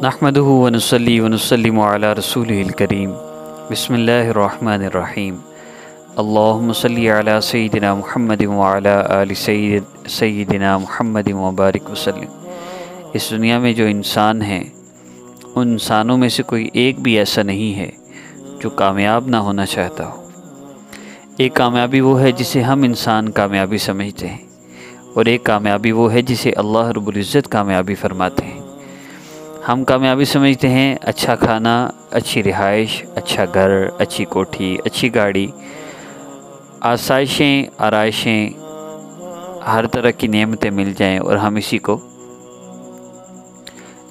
نحمدہ ونصلی ونسلم علی رسولہ الکریم بسم اللہ الرحمن الرحیم اللہم صلی علی سیدنا محمد وعلی آل سیدنا محمد وبارک وسلم۔ اس دنیا میں جو انسان ہیں ان انسانوں میں سے کوئی ایک بھی ایسا نہیں ہے جو کامیاب نہ ہونا چاہتا ہو۔ ایک کامیابی وہ ہے جسے ہم انسان کامیابی سمجھتے ہیں، اور ایک کامیابی وہ ہے جسے اللہ رب العزت کامیابی فرماتے ہیں۔ ہم کامیابی سمجھتے ہیں اچھا کھانا، اچھی رہائش، اچھا گھر، اچھی کوٹھی، اچھی گاڑی، آسائشیں، آرائشیں، ہر طرح کی نعمتیں مل جائیں اور ہم اسی کو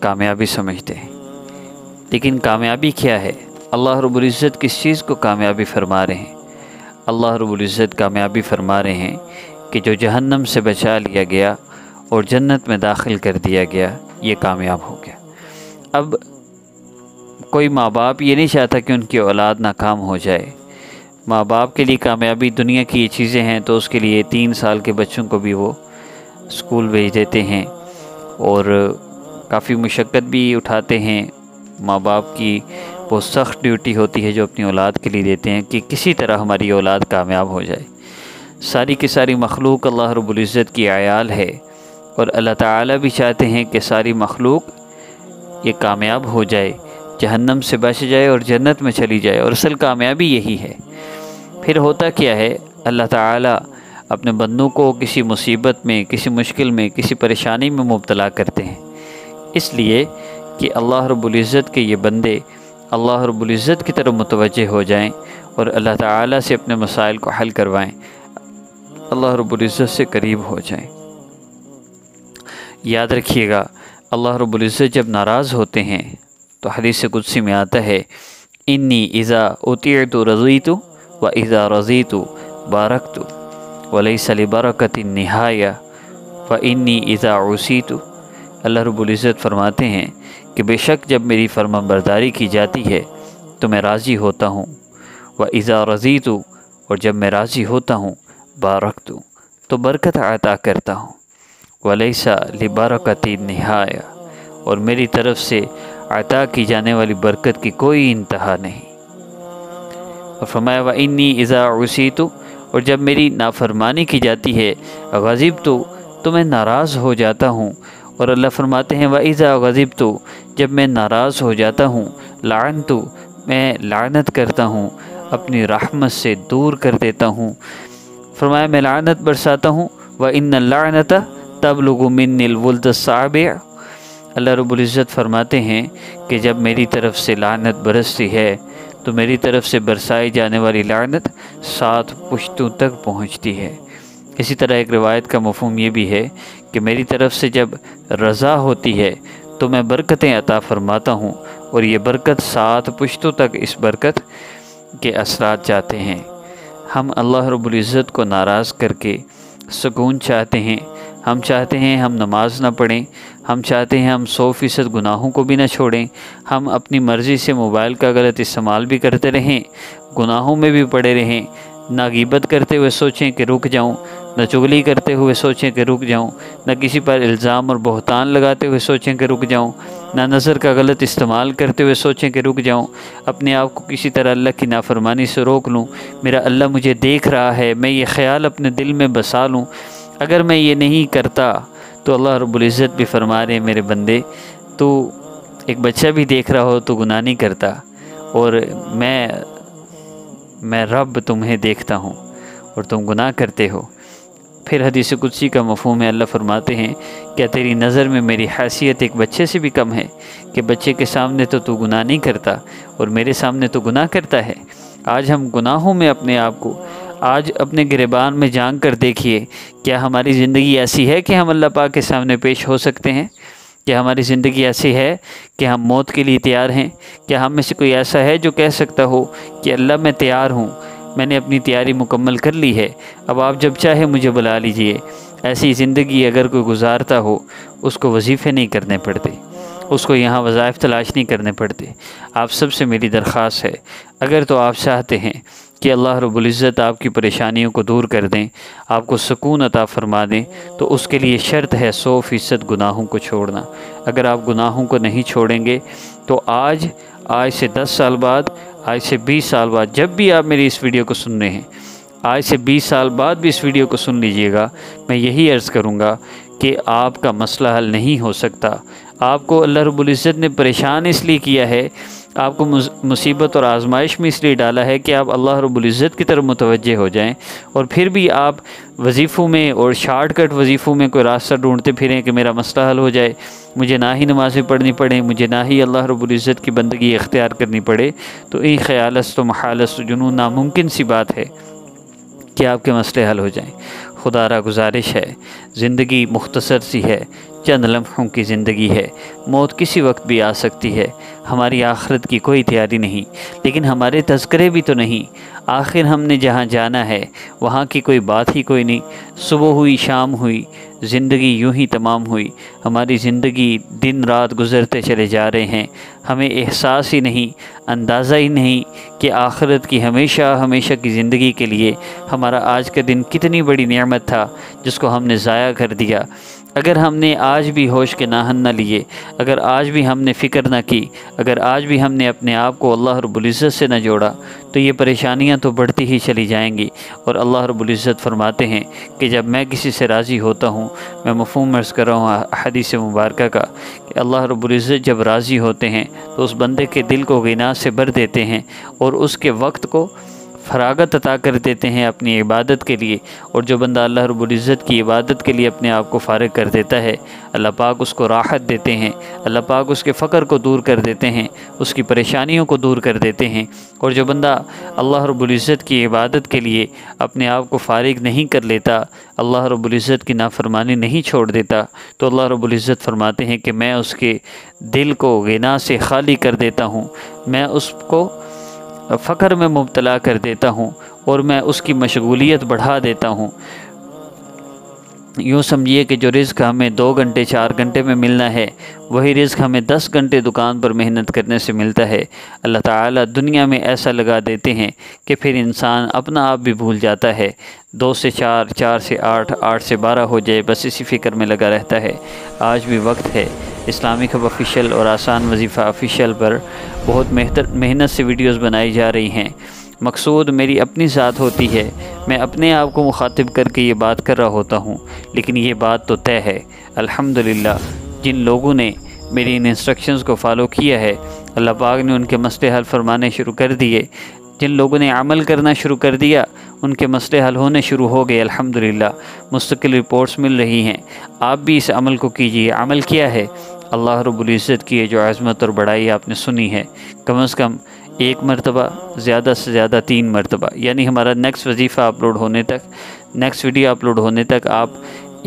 کامیابی سمجھتے ہیں۔ لیکن کامیابی کیا ہے؟ اللہ رب العزت کس چیز کو کامیابی فرما رہے ہیں؟ اللہ رب العزت کامیابی فرما رہے ہیں کہ جو جہنم سے بچا لیا گیا اور جنت میں داخل کر دیا گیا، یہ کامیاب ہو گیا۔ اب کوئی ماں باپ یہ نہیں چاہتا کہ ان کی اولاد ناکام ہو جائے۔ ماں باپ کے لیے کامیابی دنیا کی یہ چیزیں ہیں تو اس کے لیے 3 سال کے بچوں کو بھی وہ اسکول بھیج دیتے ہیں اور کافی مشقت بھی اٹھاتے ہیں۔ ماں باپ کی بہت سخت ڈیوٹی ہوتی ہے جو اپنی اولاد کے لیے دیتے ہیں کہ کسی طرح ہماری اولاد کامیاب ہو جائے۔ ساری کی ساری مخلوق اللہ رب العزت کی عیال ہے، اور اللہ تعالیٰ بھی چاہتے ہیں کہ ساری مخلوق یہ کامیاب ہو جائے، جہنم سے بچ جائے اور جنت میں چلی جائے، اور اصل کامیابی یہی ہے۔ پھر ہوتا کیا ہے؟ اللہ تعالیٰ اپنے بندوں کو کسی مصیبت میں، کسی مشکل میں، کسی پریشانی میں مبتلا کرتے ہیں، اس لیے کہ اللہ رب العزت کے یہ بندے اللہ رب العزت کی طرف متوجہ ہو جائیں اور اللہ تعالیٰ سے اپنے مسائل کو حل کروائیں، اللہ رب العزت سے قریب ہو جائیں۔ یاد رکھیے گا، اللہ رب العزت جب ناراض ہوتے ہیں تو حدیث قدسی میں آتا ہے انی اذا اطیعت رضیت و اذا رضیت بارکت ولیس لبرکۃ النہایہ فانی اذا عصیت۔ اللہ رب العزت فرماتے ہیں کہ بے شک جب میری فرما برداری کی جاتی ہے تو میں راضی ہوتا ہوں، و اذا رضیت، اور جب میں راضی ہوتا ہوں، بارکت، تو برکت عطا کرتا ہوں، ولیس لبرکۃ النہایہ، اور میری طرف سے عطا کی جانے والی برکت کی کوئی انتہا نہیں۔ اور فرمایا وانی اذا عصیت، اور جب میری نافرمانی کی جاتی ہے، غضبت، تو میں ناراض ہو جاتا ہوں، اور اللہ فرماتے ہیں وَإِذَا غَضِبْتُ، جب میں ناراض ہو جاتا ہوں، لعنت، میں لعنت کرتا ہوں، اپنی رحمت سے دور کر دیتا ہوں۔ فرمایا میں لعنت برساتا ہوں، وَإِنَّ اللَّعْنَةَ تَبْلُغُ مِنِّي الْوُلْدَ السَّابِعَ۔ اللہ رب العزت فرماتے ہیں کہ جب میری طرف سے لعنت برستی ہے تو میری طرف سے برسائی جانے والی لعنت 7 پشتوں تک پہنچتی ہے۔ اسی طرح ایک روایت کا مفہوم یہ بھی ہے کہ میری طرف سے جب رضا ہوتی ہے تو میں برکتیں عطا فرماتا ہوں، اور یہ برکت 7 پشتوں تک اس برکت کے اثرات جاتے ہیں۔ ہم اللہ رب العزت کو ناراض کر کے سکون چاہتے ہیں، ہم چاہتے ہیں ہم نماز نہ پڑھیں، ہم چاہتے ہیں ہم 100% گناہوں کو بھی نہ چھوڑیں، ہم اپنی مرضی سے موبائل کا غلط استعمال بھی کرتے رہیں، گناہوں میں بھی پڑے رہیں، نہ غیبت کرتے ہوئے سوچیں کہ رک جاؤں، نہ چغلی کرتے ہوئے سوچیں کہ رک جاؤں، نہ کسی پر الزام اور بہتان لگاتے ہوئے سوچیں کہ رک جاؤں، نہ نظر کا غلط استعمال کرتے ہوئے سوچیں کہ رک جاؤں، اپنے آپ کو کسی طرح اللہ کی نافرمانی سے روک لوں، میرا اللہ مجھے دیکھ رہا ہے، میں یہ خیال اپنے دل میں بسا لوں۔ اگر میں یہ نہیں کرتا تو اللہ رب العزت بھی فرما رہے ہیں میرے بندے، تو ایک بچہ بھی دیکھ رہا ہو تو گناہ نہیں کرتا، اور میں رب تمہیں دیکھتا ہوں اور تم گناہ کرتے ہو۔ پھر حدیث قدسی کا مفہوم ہے، اللہ فرماتے ہیں کیا تیری نظر میں میری حیثیت ایک بچے سے بھی کم ہے کہ بچے کے سامنے تو گناہ نہیں کرتا اور میرے سامنے تو گناہ کرتا ہے۔ آج ہم گناہوں میں اپنے آپ کو آج اپنے گریبان میں جھانک کر دیکھیے، کیا ہماری زندگی ایسی ہے کہ ہم اللہ پاک کے سامنے پیش ہو سکتے ہیں؟ کیا ہماری زندگی ایسی ہے کہ ہم موت کے لیے تیار ہیں؟ کیا ہم میں سے کوئی ایسا ہے جو کہہ سکتا ہو کہ اللہ میں تیار ہوں، میں نے اپنی تیاری مکمل کر لی ہے، اب آپ جب چاہے مجھے بلا لیجئے؟ ایسی زندگی اگر کوئی گزارتا ہو، اس کو وظیفے نہیں کرنے پڑتے، اس کو یہاں وظائف تلاش نہیں کرنے پڑتے۔ آپ سب سے میری درخواست ہے، اگر تو آپ چاہتے ہیں کہ اللہ رب العزت آپ کی پریشانیوں کو دور کر دیں، آپ کو سکون عطا فرما دیں، تو اس کے لیے شرط ہے 100% گناہوں کو چھوڑنا۔ اگر آپ گناہوں کو نہیں چھوڑیں گے تو آج سے 10 سال بعد، آج سے 20 سال بعد، جب بھی آپ میری اس ویڈیو کو سن رہے ہیں، آج سے 20 سال بعد بھی اس ویڈیو کو سن لیجئے گا، میں یہی عرض کروں گا کہ آپ کا مسئلہ حل نہیں ہو سکتا۔ آپ کو اللہ رب العزت نے پریشان اس لیے کیا ہے، آپ کو مصیبت اور آزمائش میں اس لیے ڈالا ہے کہ آپ اللہ رب العزت کی طرف متوجہ ہو جائیں، اور پھر بھی آپ وظیفوں میں اور شارٹ کٹ وظیفوں میں کوئی راستہ ڈھونڈتے پھریں کہ میرا مسئلہ حل ہو جائے، مجھے نہ ہی نمازیں پڑھنی پڑیں، مجھے نہ ہی اللہ رب العزت کی بندگی اختیار کرنی پڑے، تو این خیال است و محال است و جنون، ناممکن سی بات ہے کہ آپ کے مسئلے حل ہو جائیں۔ خدا را گزارش ہے، زندگی مختصر سی ہے، چند لمحوں کی زندگی ہے، موت کسی وقت بھی آ سکتی ہے، ہماری آخرت کی کوئی تیاری نہیں، لیکن ہمارے تذکرے بھی تو نہیں۔ آخر ہم نے جہاں جانا ہے وہاں کی کوئی بات ہی کوئی نہیں، صبح ہوئی شام ہوئی، زندگی یوں ہی تمام ہوئی، ہماری زندگی دن رات گزرتے چلے جا رہے ہیں، ہمیں احساس ہی نہیں، اندازہ ہی نہیں کہ آخرت کی ہمیشہ کی زندگی کے لیے ہمارا آج کا دن کتنی بڑی نعمت تھا جس کو ہم نے ضائع کر دیا۔ اگر ہم نے آج بھی ہوش کے ناہن نہ لیے، اگر آج بھی ہم نے فکر نہ کی، اگر آج بھی ہم نے اپنے آپ کو اللہ رب العزت سے نہ جوڑا، تو یہ پریشانیاں تو بڑھتی ہی چلی جائیں گی۔ اور اللہ رب العزت فرماتے ہیں کہ جب میں کسی سے راضی ہوتا ہوں، میں مفہوم عرض کر رہا ہوں حدیث مبارکہ کا، کہ اللہ رب العزت جب راضی ہوتے ہیں تو اس بندے کے دل کو غنا سے بھر دیتے ہیں اور اس کے وقت کو فراغت عطا کر دیتے ہیں اپنی عبادت کے لیے۔ اور جو بندہ اللہ رب العزت کی عبادت کے لیے اپنے آپ کو فارغ کر دیتا ہے، اللہ پاک اس کو راحت دیتے ہیں، اللہ پاک اس کے فقر کو دور کر دیتے ہیں، اس کی پریشانیوں کو دور کر دیتے ہیں۔ اور جو بندہ اللہ رب العزت کی عبادت کے لیے اپنے آپ کو فارغ نہیں کر لیتا، اللہ رب العزت کی نافرمانی نہیں چھوڑ دیتا، تو اللہ رب العزت فرماتے ہیں کہ میں اس کے دل کو غنا سے خالی کر دیتا ہوں، میں اس کو فقر میں مبتلا کر دیتا ہوں، اور میں اس کی مشغولیت بڑھا دیتا ہوں۔ یوں سمجھیے کہ جو رزق ہمیں 2 گھنٹے 4 گھنٹے میں ملنا ہے، وہی رزق ہمیں 10 گھنٹے دکان پر محنت کرنے سے ملتا ہے۔ اللہ تعالیٰ دنیا میں ایسا لگا دیتے ہیں کہ پھر انسان اپنا آپ بھی بھول جاتا ہے، 2 سے 4، 4 سے 8، 8 سے 12 ہو جائے، بس اسی فکر میں لگا رہتا ہے۔ آج بھی وقت ہے۔ اسلامک ہب آفیشیل اور آسان وظیفہ آفیشیل پر بہت محنت سے ویڈیوز بنائی جا رہی ہیں۔ مقصود میری اپنی ذات ہوتی ہے، میں اپنے آپ کو مخاطب کر کے یہ بات کر رہا ہوتا ہوں، لیکن یہ بات تو طے ہے۔ الحمدللہ جن لوگوں نے میری ان انسٹرکشنز کو فالو کیا ہے، اللہ پاک نے ان کے مسئلے حل فرمانے شروع کر دیے۔ جن لوگوں نے عمل کرنا شروع کر دیا، ان کے مسئلے حل ہونے شروع ہو گئے۔ الحمدللہ مستقل رپورٹس مل رہی ہیں۔ آپ بھی اس عمل کو کیجئے۔ عمل کیا ہے؟ اللہ رب العزت کی جو عظمت اور بڑائی آپ نے سنی ہے، کم از کم 1 مرتبہ، زیادہ سے زیادہ 3 مرتبہ، یعنی ہمارا نیکسٹ وظیفہ اپلوڈ ہونے تک، نیکسٹ ویڈیو اپلوڈ ہونے تک آپ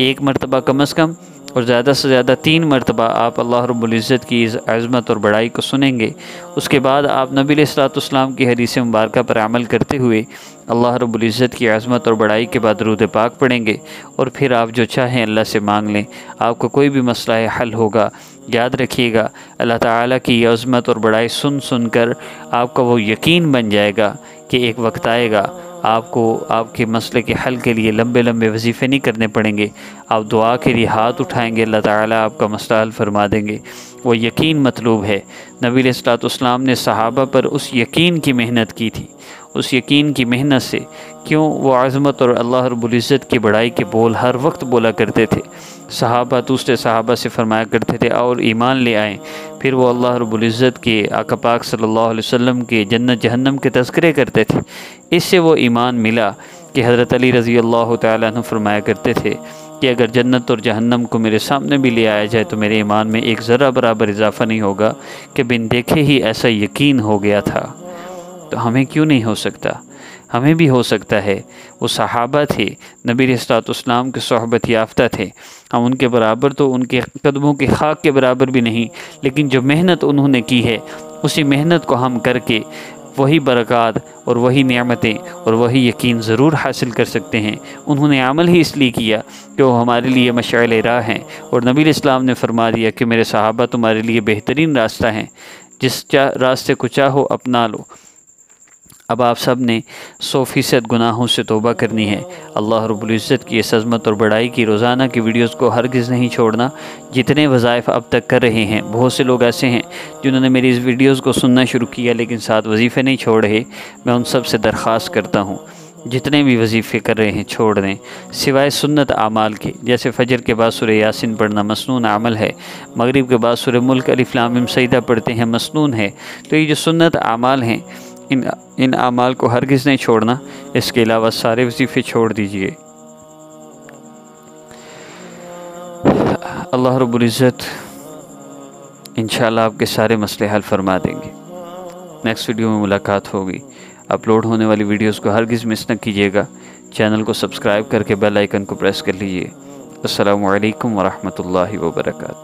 1 مرتبہ کم از کم اور زیادہ سے زیادہ 3 مرتبہ آپ اللہ رب العزت کی اس عظمت اور بڑائی کو سنیں گے۔ اس کے بعد آپ نبی علیہ الصلوۃ والسلام کی حدیث مبارکہ پر عمل کرتے ہوئے اللہ رب العزت کی عظمت اور بڑائی کے بعد درود پاک پڑھیں گے، اور پھر آپ جو چاہیں اللہ سے مانگ لیں، آپ کو کوئی بھی مسئلہ حل ہوگا۔ یاد رکھیے گا، اللہ تعالیٰ کی یہ عظمت اور بڑائی سن کر آپ کا وہ یقین بن جائے گا کہ ایک وقت آئے گا آپ کو آپ کے مسئلے کے حل کے لیے لمبے وظیفے نہیں کرنے پڑیں گے، آپ دعا کے لیے ہاتھ اٹھائیں گے، اللہ تعالیٰ آپ کا مسئلہ حل فرما دیں گے۔ وہ یقین مطلوب ہے۔ نبی علیہ الصلوۃ والسلام نے صحابہ پر اس یقین کی محنت کی تھی، اس یقین کی محنت سے کیوں وہ عظمت اور اللہ رب العزت کی بڑائی کے بول ہر وقت بولا کرتے تھے۔ صحابہ دوسرے صحابہ سے فرمایا کرتے تھے اور ایمان لے آئیں، پھر وہ اللہ رب العزت کے آقا پاک صلی اللہ علیہ وسلم کے جنت جہنم کے تذکرے کرتے تھے۔ اس سے وہ ایمان ملا کہ حضرت علی رضی اللہ تعالیٰ عنہ فرمایا کرتے تھے کہ اگر جنت اور جہنم کو میرے سامنے بھی لے آیا جائے تو میرے ایمان میں 1 ذرہ برابر اضافہ نہیں ہوگا، کہ بن دیکھے ہی ایسا یقین ہو گیا تھا۔ تو ہمیں کیوں نہیں ہو سکتا؟ ہمیں بھی ہو سکتا ہے۔ وہ صحابہ تھے، نبی علیہ الصلوۃ والسلام کے صحبت یافتہ تھے، ہم ان کے برابر تو ان کے قدموں کی خاک کے برابر بھی نہیں، لیکن جو محنت انہوں نے کی ہے اسی محنت کو ہم کر کے وہی برکات اور وہی نعمتیں اور وہی یقین ضرور حاصل کر سکتے ہیں۔ انہوں نے عمل ہی اس لیے کیا کہ وہ ہمارے لیے مشعل راہ ہیں، اور نبی علیہ السلام نے فرما دیا کہ میرے صحابہ تمہارے لیے بہترین راستہ ہیں، جس راستے کو چاہو اپنا لو۔ اب آپ سب نے 100% گناہوں سے توبہ کرنی ہے۔ اللہ رب العزت کی اس عظمت اور بڑائی کی روزانہ کی ویڈیوز کو ہرگز نہیں چھوڑنا۔ جتنے وظائف اب تک کر رہے ہیں، بہت سے لوگ ایسے ہیں جنہوں نے میری اس ویڈیوز کو سننا شروع کیا لیکن ساتھ وظیفے نہیں چھوڑ رہے۔ میں ان سب سے درخواست کرتا ہوں جتنے بھی وظیفے کر رہے ہیں چھوڑ دیں، سوائے سنت اعمال کے، جیسے فجر کے بعد سورہ یاسین پڑھنا مسنون عمل ہے، مغرب کے بعد سورہ ملک الف لام میم سجدہ پڑھتے ہیں مسنون ہے۔ تو یہ جو سنت اعمال ہیں ان اعمال کو ہرگز نہیں چھوڑنا۔ اس کے علاوہ سارے وظیفے چھوڑ دیجئے۔ اللہ رب العزت انشاءاللہ آپ کے سارے مسئلے حل فرما دیں گے۔ نیکسٹ ویڈیو میں ملاقات ہوگی۔ اپلوڈ ہونے والی ویڈیوز کو ہرگز مس نہ کیجیے گا۔ چینل کو سبسکرائب کر کے بیل آئیکن کو پریس کر لیجئے۔ السلام علیکم ورحمۃ اللہ وبرکاتہ۔